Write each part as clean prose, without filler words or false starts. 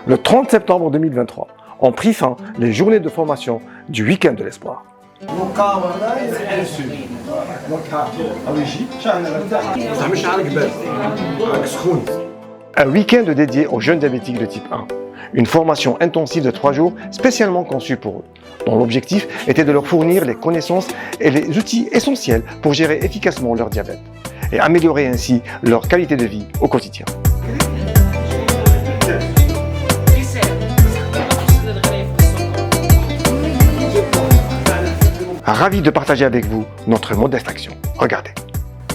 Le 30 septembre 2023 ont pris fin les journées de formation du Week-end de l'Espoir. Un week-end dédié aux jeunes diabétiques de type 1. Une formation intensive de 3 jours spécialement conçue pour eux, dont l'objectif était de leur fournir les connaissances et les outils essentiels pour gérer efficacement leur diabète et améliorer ainsi leur qualité de vie au quotidien. Ravi de partager avec vous notre modeste action. Regardez.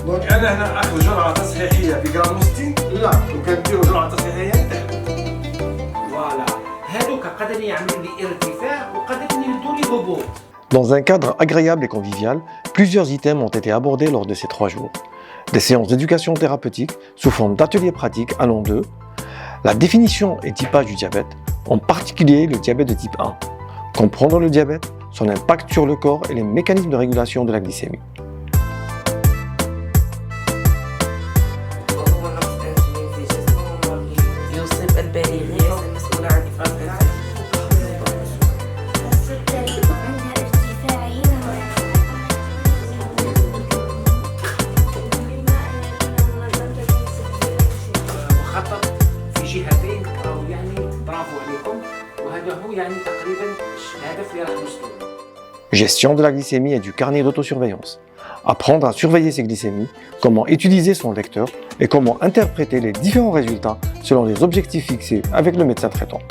دونك انا هنا اخذ جرعه تصحيحيه بجرام 60 لا وكنديروا جرعه تصحيحيه تحت فوالا هذوك قادرين يعملوا لي ارتفاع وقادرين يردوا لي هبوط. Dans un cadre agréable et convivial, plusieurs items ont été abordés lors de ces 3 jours. Des séances d'éducation thérapeutique sous forme d'ateliers pratiques allant de la définition et typage du diabète, en particulier le diabète de type 1, comprendre le diabète, son impact sur le corps et les mécanismes de régulation de la glycémie. جهتين راهو يعني برافو عليكم وهذا هو يعني تقريبا الهدف اللي راح نوصلوا له. Gestion de la glycémie et du carnet d'autosurveillance. Apprendre à surveiller ses glycémies, comment utiliser son lecteur et comment interpréter les différents résultats selon les objectifs fixés avec le médecin traitant.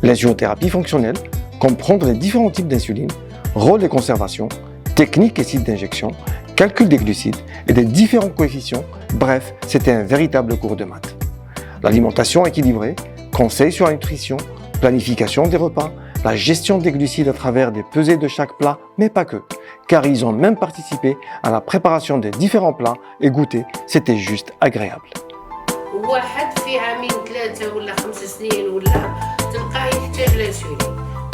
L'insulinothérapie fonctionnelle, comprendre les différents types d'insuline, rôle et conservation, techniques et sites d'injection, calcul des glucides et des différents coefficients. Bref, c'était un véritable cours de maths. L'alimentation équilibrée, conseils sur la nutrition, planification des repas, la gestion des glucides à travers des pesées de chaque plat, mais pas que, car ils ont même participé à la préparation des différents plats et goûter, c'était juste agréable. واحد في عامين 3 ولا 5 سنين ولا تلقاه يحتاج لانسولين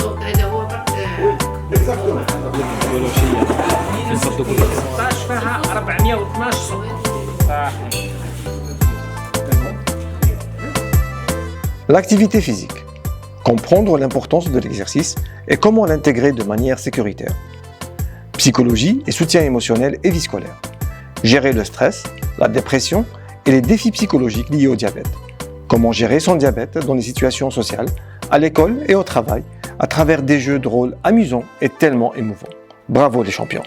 دونك هذا هو برك 16 فيها 412 صح. L'activité physique. Comprendre l'importance de l'exercice et comment l'intégrer de manière sécuritaire. Psychologie et soutien émotionnel et vie scolaire. Gérer le stress, la dépression et les défis psychologiques liés au diabète. Comment gérer son diabète dans les situations sociales, à l'école et au travail, à travers des jeux de rôle amusants et tellement émouvants. Bravo les champions.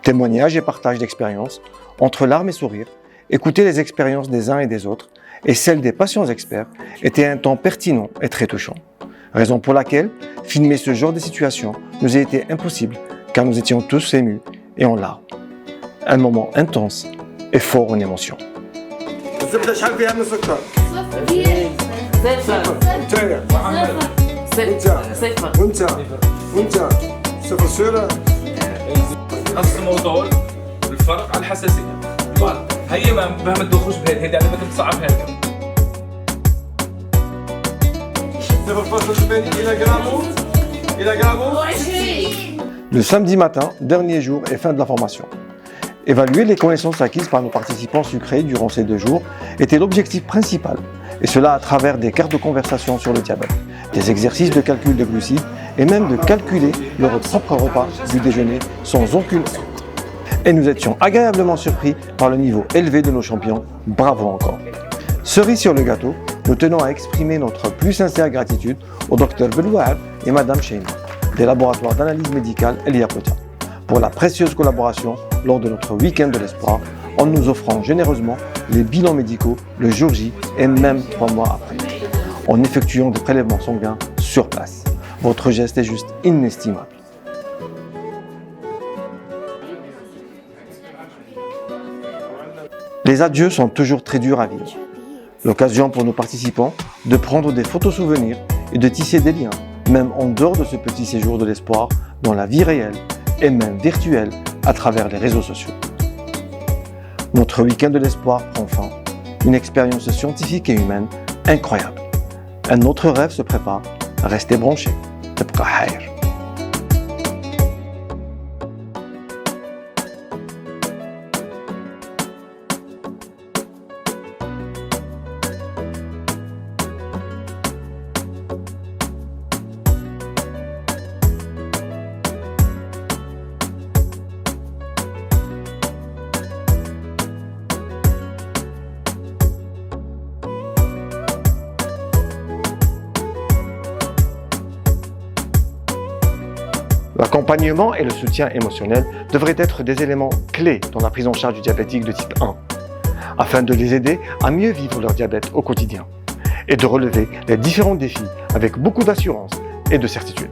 Témoignages et partage d'expériences, entre larmes et sourires, écouter les expériences des uns et des autres, et celle des patients experts était un temps pertinent et très touchant. Raison pour laquelle filmer ce genre de situation nous a été impossible car nous étions tous émus et en larmes. Un moment intense et fort en émotions. الزبده شحال فيها من سكر؟ وانت صفر سيره نفس الموضوع الفرق على الحساسيه هي ما تدخلش بهذه هذه على بالك تصعبها لك 0.8 الى جرامو الى جرامو. Le samedi matin, dernier jour et fin de la formation. Évaluer les connaissances acquises par nos participants sucrés durant ces 2 jours était l'objectif principal, et cela à travers des cartes de conversation sur le diabète, des exercices de calcul de glucides et même de calculer leur propre repas du déjeuner sans aucune honte. Et nous étions agréablement surpris par le niveau élevé de nos champions. Bravo encore. Cerise sur le gâteau, nous tenons à exprimer notre plus sincère gratitude au Dr Belouad et Madame Sheima, des laboratoires d'analyse médicale Elia Kotia, pour la précieuse collaboration lors de notre week-end de l'espoir, en nous offrant généreusement les bilans médicaux le jour J et même 3 mois après, en effectuant des prélèvements sanguins sur place. Votre geste est juste inestimable. Les adieux sont toujours très durs à vivre. L'occasion pour nos participants de prendre des photos souvenirs et de tisser des liens, même en dehors de ce petit séjour de l'espoir, dans la vie réelle et même virtuelle à travers les réseaux sociaux. Notre week-end de l'espoir prend fin, une expérience scientifique et humaine incroyable. Un autre rêve se prépare, restez branchés. تبقى حاير. L'accompagnement et le soutien émotionnel devraient être des éléments clés dans la prise en charge du diabétique de type 1, afin de les aider à mieux vivre leur diabète au quotidien et de relever les différents défis avec beaucoup d'assurance et de certitude.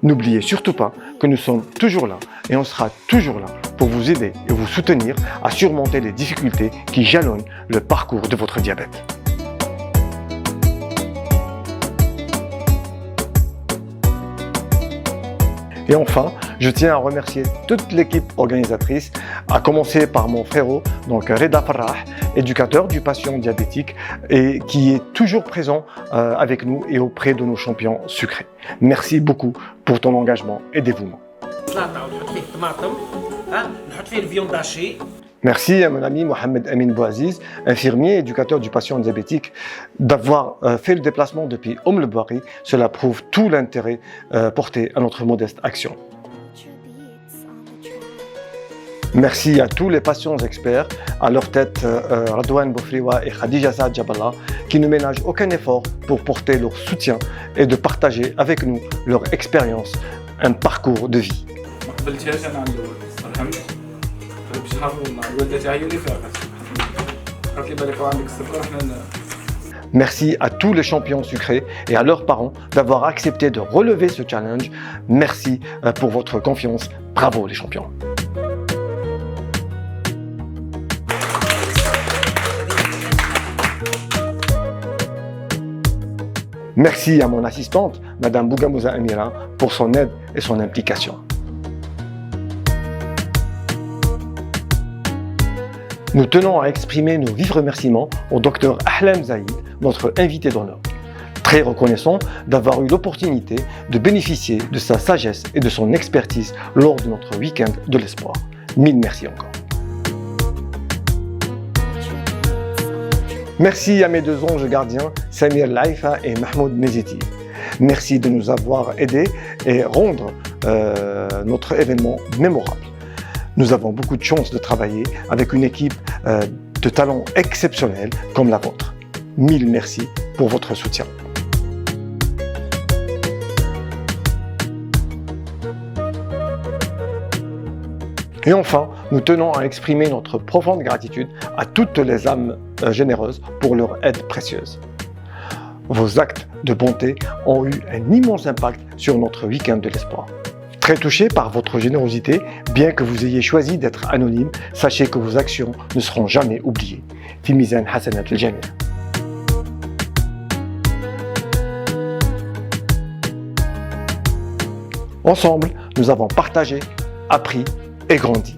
N'oubliez surtout pas que nous sommes toujours là et on sera toujours là pour vous aider et vous soutenir à surmonter les difficultés qui jalonnent le parcours de votre diabète. Et enfin, je tiens à remercier toute l'équipe organisatrice, à commencer par mon frérot, donc Reda Farrah, éducateur du patient diabétique et qui est toujours présent avec nous et auprès de nos champions sucrés. Merci beaucoup pour ton engagement et dévouement. سلطه ونحط فيه الطماطم نحط فيه الفيون داشي. Merci à mon ami Mohamed Amin Bouaziz, infirmier et éducateur du patient diabétique, d'avoir fait le déplacement depuis Oum-le-Bari. Cela prouve tout l'intérêt porté à notre modeste action. Merci à tous les patients experts, à leur tête Radouane Boufriwa et Khadija Saad Jaballah, qui ne ménagent aucun effort pour porter leur soutien et de partager avec nous leur expérience, un parcours de vie. ما قبلتهاش انا على الاول فهمت بشهر والله والدتي هي اللي فاقت قالت لي بالك عندك السكر احنا Merci à tous les champions sucrés et à leurs parents d'avoir accepté de relever ce challenge. Merci pour votre confiance. Bravo les champions. Merci à mon assistante, Madame Bougamouza Amira, pour son aide et son implication. Nous tenons à exprimer nos vifs remerciements au Dr Ahlam Zaïd, notre invité d'honneur. Très reconnaissant d'avoir eu l'opportunité de bénéficier de sa sagesse et de son expertise lors de notre week-end de l'espoir. Mille merci encore. Merci à mes deux anges gardiens, Samir Laifa et Mahmoud Meziti. Merci de nous avoir aidés et rendre notre événement mémorable. Nous avons beaucoup de chance de travailler avec une équipe de talents exceptionnels comme la vôtre. Mille merci pour votre soutien. Et enfin, nous tenons à exprimer notre profonde gratitude à toutes les âmes généreuses pour leur aide précieuse. Vos actes de bonté ont eu un immense impact sur notre week-end de l'espoir. Très touché par votre générosité, bien que vous ayez choisi d'être anonyme, sachez que vos actions ne seront jamais oubliées. Fi mizan hasanat al-jami'. Ensemble, nous avons partagé, appris et grandi.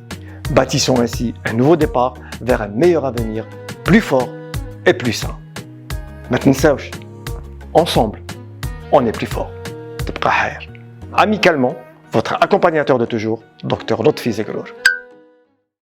Bâtissons ainsi un nouveau départ vers un meilleur avenir, plus fort et plus sain. Maintenant, ensemble, on est plus fort. Amicalement, votre accompagnateur de toujours, Dr Lotfi Zegrour.